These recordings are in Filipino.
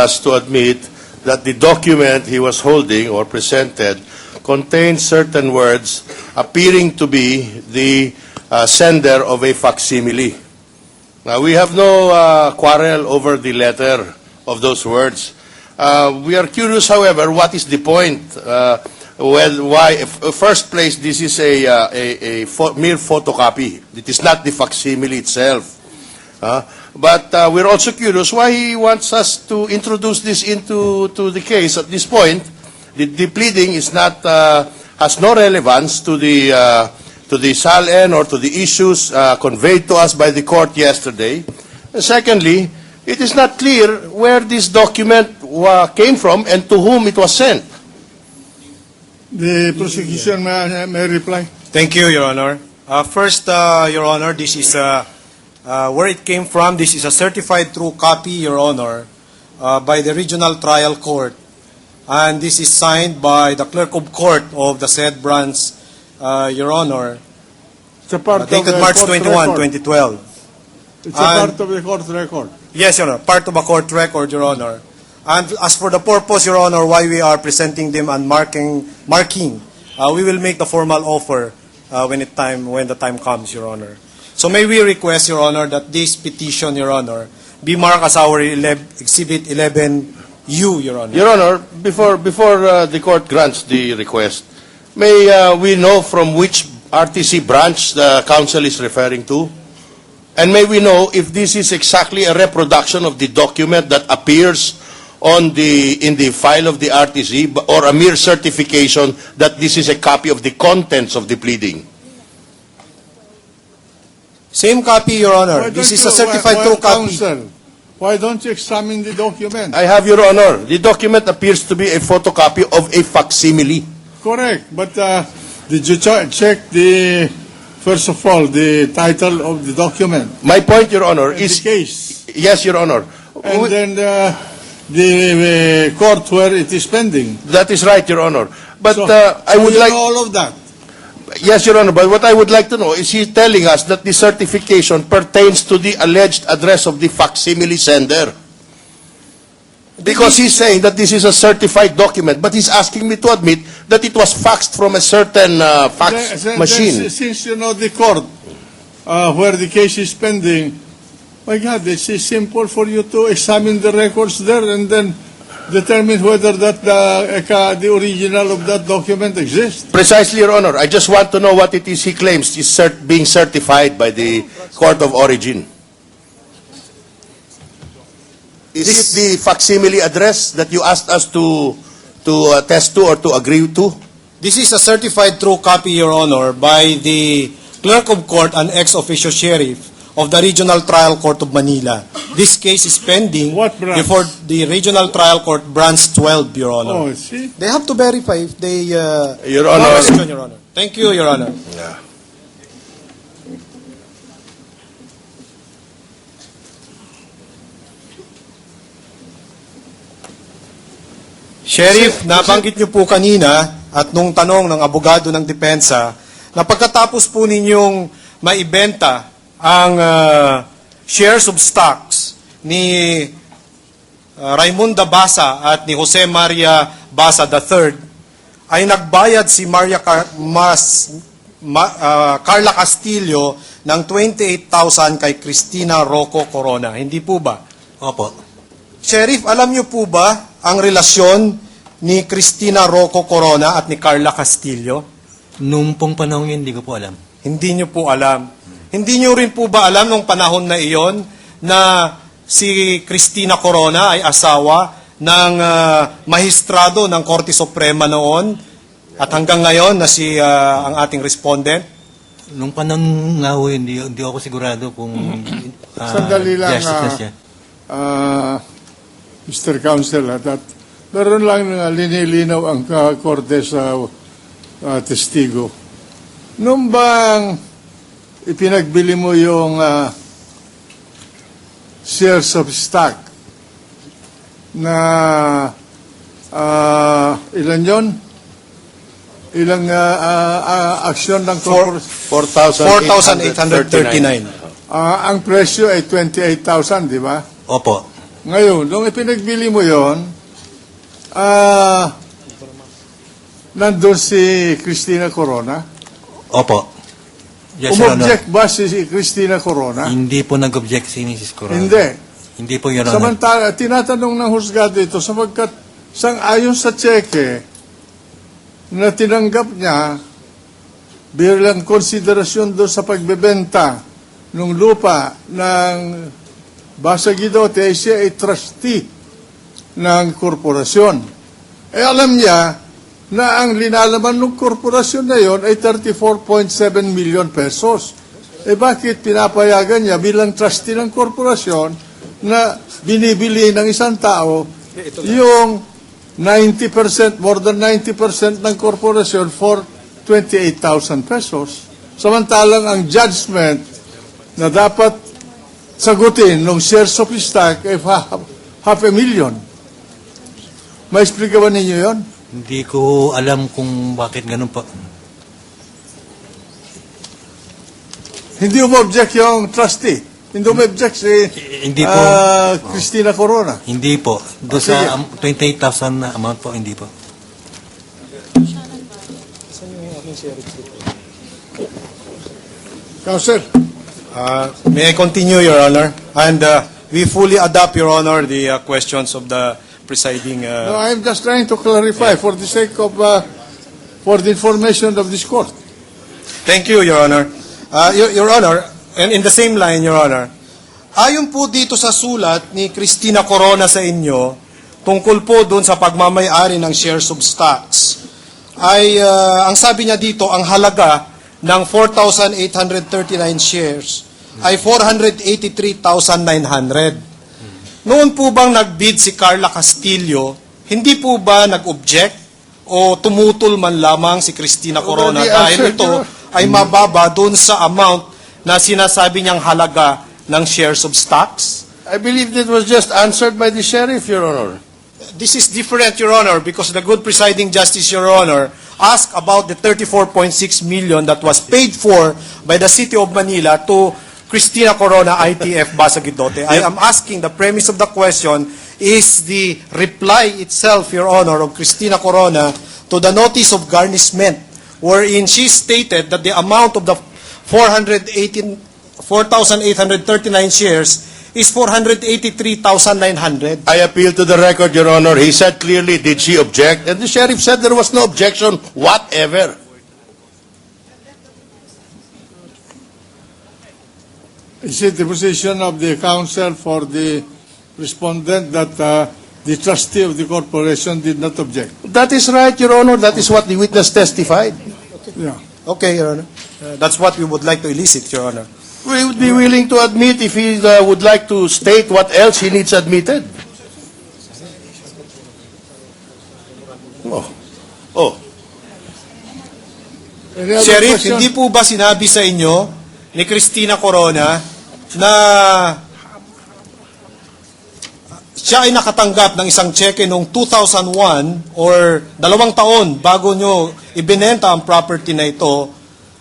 us to admit that the document he was holding or presented contained certain words appearing to be the sender of a facsimile. Now, we have no quarrel over the letter of those words. We are curious, however, what is the point? Why, first place, this is a mere photocopy. It is not the facsimile itself. But we're also curious why he wants us to introduce this into the case at this point. The pleading is not has no relevance to the SALN or to the issues conveyed to us by the court yesterday. And secondly, it is not clear where this document came from and to whom it was sent. The prosecution may reply. Thank you, Your Honor. First, Your Honor, this is where it came from. This is a certified true copy, Your Honor, by the Regional Trial Court. And this is signed by the Clerk of Court of the said branch, Your Honor, It's a part of dated the March court 21, record. 2012. It's a part of the court record. Yes, Your Honor, part of a court record, Your Honor. And as for the purpose, Your Honor, why we are presenting them and marking, we will make the formal offer when the time comes, Your Honor. So may we request, Your Honor, that this petition, Your Honor, be marked as our Exhibit 11U, Your Honor. Your Honor, before the court grants the request, may we know from which RTC branch the counsel is referring to? And may we know if this is exactly a reproduction of the document that appears in the file of the RTC, or a mere certification that this is a copy of the contents of the pleading? Same copy, Your Honor. This is a certified true copy. Counsel, why don't you examine the document? I have, Your Honor. The document appears to be a photocopy of a facsimile. Correct, but did you check first of all, the title of the document? My point, Your Honor, And is... the case. Yes, Your Honor. And then the court where it is pending. That is right, Your Honor. But So, I would you like... know all of that. Yes, Your Honor, but what I would like to know is he telling us that the certification pertains to the alleged address of the facsimile sender. Because he's saying that this is a certified document, but he's asking me to admit that it was faxed from a certain fax Then, machine. since you know the court where the case is pending, my God, it's simple for you to examine the records there and then determine whether that the original of that document exists. Precisely, Your Honor. I just want to know what it is he claims is being certified by the court of origin. Is it the facsimile address that you asked us to attest to or to agree to? This is a certified true copy, Your Honor, by the Clerk of Court and ex-officio sheriff of the Regional Trial Court of Manila. This case is pending What branch? before the Regional Trial Court Branch 12, Your Honor. Oh, see? They have to verify if they... Your Honor. Question, Your Honor. Thank you, Your Honor. Yeah. Sheriff, nabanggit niyo po kanina at nung tanong ng abogado ng depensa na pagkatapos po ninyong maibenta ang shares of stocks ni Raimunda Basa at ni Jose Maria Basa III ay nagbayad si Carla Castillo ng 28,000 kay Cristina Rocco Corona. Hindi po ba? Opo. Sheriff, alam niyo po ba ang relasyon ni Cristina Rocco Corona at ni Carla Castillo? Noong pong panahon yun, hindi ko po alam. Hindi niyo po alam. Hindi niyo rin po ba alam nung panahon na iyon na si Cristina Corona ay asawa ng mahistrado ng Korte Suprema noon at hanggang ngayon na si ang ating respondent? Noong panahon nga ho, hindi ako sigurado kung Sandali lang, justice na siya. Mr. Counsel, at meron lang linilinaw ang korte sa testigo. Nung bang ipinagbili mo yung shares of stock na ilan yon? Ilang aksyon ng corporation? 4,839. Ang presyo ay 28,000, di ba? Opo. Ngayon, nung ipinagbili mo yon, nandun si Cristina Corona. Opo. Yes, Your Honor. Umobject ba si Cristina Corona? Hindi po nag-object si Mrs. Corona. Hindi. Hindi po, Your Honor. Samantala, tinatanong ng husgado ito sapagkat ayon sa tseke na tinanggap niya bilang konsiderasyon doon sa pagbebenta ng lupa ng Basa Guidote, ay siya ay trustee ng korporasyon. Alam niya na ang linalaman ng korporasyon na yon ay 34.7 million pesos. Bakit pinapayagan niya bilang trustee ng korporasyon na binibili ng isang tao yung 90%, more than 90% ng korporasyon for 28,000 pesos. Samantalang ang judgment na dapat sagutin ng shares of stock ay half a million. Ma-explica ba ninyo yon? Hindi ko alam kung bakit ganun po. Hindi mo object yung trustee. Hindi mo object si Hindi po. Cristina Corona. Hindi po. Doon sige. sa 28,000 na amount po, hindi po. Counsel, May I continue, Your Honor? And we fully adopt, Your Honor, the questions of the presiding... no, I'm just trying to clarify for the sake of, for the information of this court. Thank you, Your Honor. Your Honor, and in the same line, Your Honor, ayon po dito sa sulat ni Cristina Corona sa inyo, tungkol po doon sa pagmamayari ng shares of stocks, ay ang sabi niya dito, ang halaga ng 4,839 shares ay 483,900. Noon po bang nagbid si Carla Castillo, hindi po ba nag-object o tumutol man lamang si Cristina Corona dahil ito ay mababa doon sa amount na sinasabi niyang halaga ng shares of stocks? I believe that was just answered by the sheriff, Your Honor. This is different, Your Honor, because the good presiding justice, Your Honor, asked about the 34.6 million that was paid for by the City of Manila to Cristina Corona, ITF Basa Guidote. I am asking, the premise of the question is the reply itself, Your Honor, of Cristina Corona to the notice of garnishment, wherein she stated that the amount of the 4,839 shares is 483,900. I appeal to the record, Your Honor. He said clearly, did she object? And the sheriff said there was no objection whatever. Is it the position of the counsel for the respondent that the trustee of the corporation did not object? That is right, Your Honor. That is what the witness testified. Yeah. Okay, Your Honor. That's what we would like to elicit, Your Honor. We would be willing to admit if he would like to state what else he needs admitted. Oh. Any other Sheriff, question? hindi po ba sinabi sa inyo ni Cristina Corona na siya ay nakatanggap ng isang cheque noong 2001 or 2 taon bago nyo ibinenta ang property na ito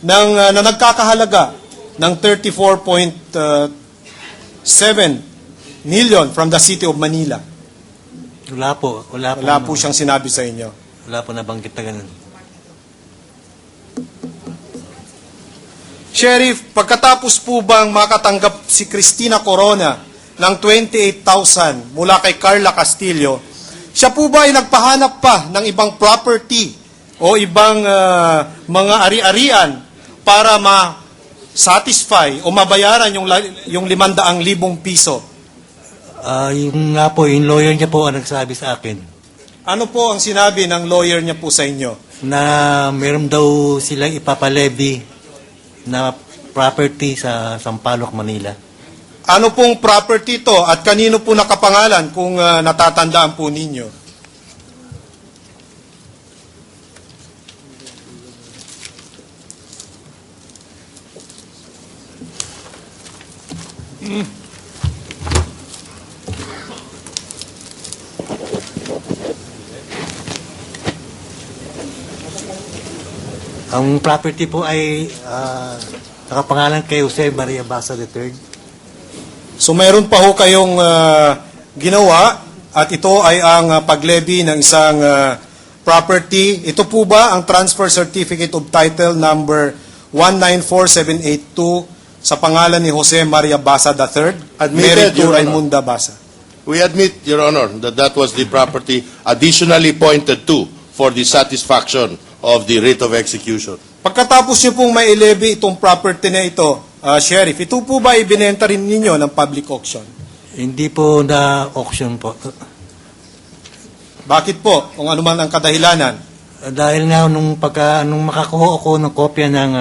na nagkakahalaga ng 34.7 million from the City of Manila? Wala po. Wala po siyang sinabi sa inyo. Wala po nabanggit na ganun. Sheriff, pagkatapos po bang makatanggap si Cristina Corona ng 28,000 mula kay Carla Castillo, siya po ba ay nagpahanap pa ng ibang property o ibang mga ari-arian para ma-satisfy o mabayaran yung 500,000 piso? Yung nga po, yung lawyer niya po ang nagsabi sa akin Ano po ang sinabi ng lawyer niya po sa inyo? na meron daw silang ipapalevy na property sa Sampaloc, Manila. Ano pong property to at kanino po nakapangalan kung natatandaan po ninyo? Ang property po ay nakapangalan kay Jose Maria Basa III. So mayroon pa ho kayong ginawa at ito ay ang paglevy ng isang property. Ito po ba ang transfer certificate of title number 194782 sa pangalan ni Jose Maria Basa III, Admitted, married to Your Honor. Raimunda Basa? We admit, Your Honor, that that was the property additionally pointed to for the satisfaction of the writ of execution. Pagkatapos niyo pong may levy itong property na ito, Sheriff, ito po ba ibinenta rin ninyo ng public auction? Hindi po na auction po. Bakit po? Kung ano man ang kadahilanan? Dahil nga nung makakuha ako ng kopya ng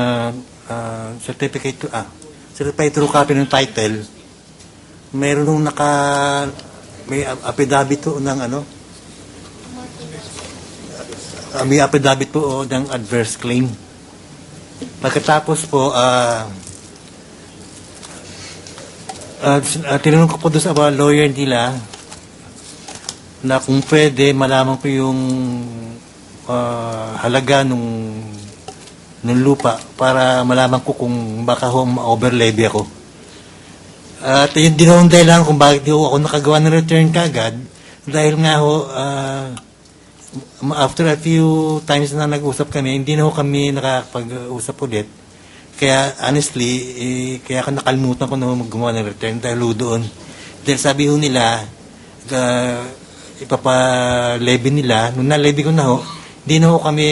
certified true copy ng title, mayroon nung may affidavit po ng may affidavit po ng adverse claim. Pagkatapos po, tinanong ko po doon sa lawyer nila na kung pwede malaman ko yung halaga nung lupa para malaman ko kung baka ma-overlevy ako. At yun din ang dahilan kung bakit ako nakagawa ng return kagad dahil nga after a few times na nag-usap kami, hindi na kami nakapag-usap ulit. Kaya honestly, kaya nakalimutan ko na gumawa ng return dahil doon. Dahil sabi ho nila, ipapa-levy nila. Nung na-levy ko na hindi na kami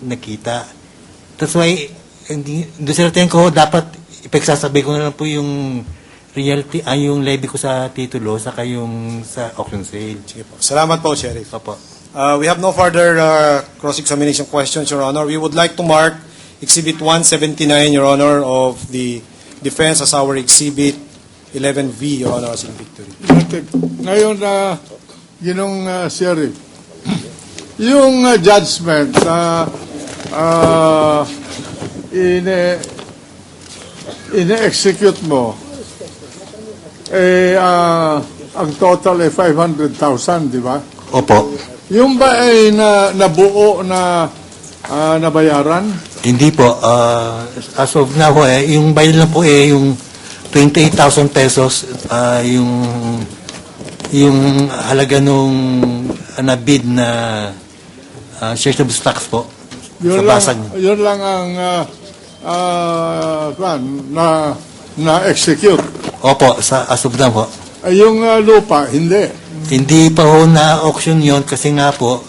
nakita. That's why, doon sa return ko, dapat ipagsasabi ko na lang po yung reality, yung levy ko sa titulo, saka yung sa auction sale. Sige po. Salamat po, Sheriff. Opo. We have no further cross-examination questions, Your Honor. We would like to mark Exhibit 179, Your Honor, of the defense as our Exhibit 11V, Your Honor, as in victory. Ngayon, Ginong Sheriff, yung judgment na ine-execute mo, ang total ay 500,000, di ba? Opo. Yung ba ay nabuo na nabayaran? Hindi po. As of now, yung bayad lang po yung 28,000 pesos, yung halaga nung nabid na shares of stocks po. Yun sa lang, basag. yun lang ang na-execute. Opo, as of now po. Ay, yung lupa, hindi. Hindi pa ho na-auction yon kasi nga po,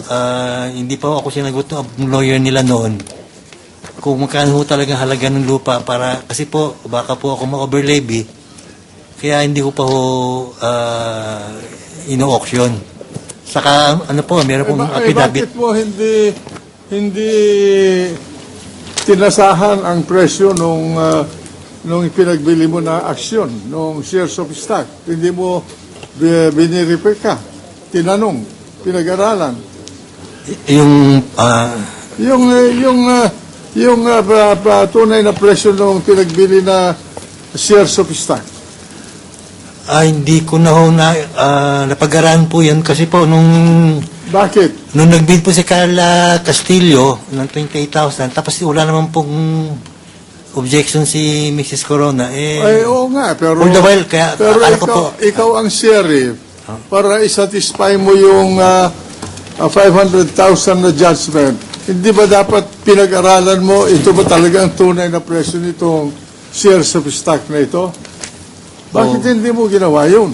hindi pa ho ako sinagot ng lawyer nila noon. Kung magkano ho talagang halaga ng lupa para, kasi po, baka po ako ma-overlevy. Kaya hindi ko pa ho ino-auction. Saka, meron pong affidavit. Bakit mo hindi tinasahan ang presyo nung pinagbili mo na aksyon, nung shares of stock? Hindi mo biniripay ka, tinanong, pinag-aralan. Yung tunay na presyo nung pinagbili na shares of stock. Hindi ko na ho napag-aralan po yan kasi po Bakit? nung nag-bid po si Carla Castillo ng 28,000 tapos wala naman pong objection si Mrs. Corona. Ay, oo nga, pero all the while, kaya akala ko po, ikaw ang sheriff para isatisfy mo yung 500,000 na judgment. Hindi ba dapat pinag-aralan mo ito ba talagang tunay na presyo nitong shares of stock na ito? Bakit hindi mo ginawa yun?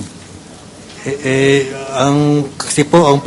kasi po, ang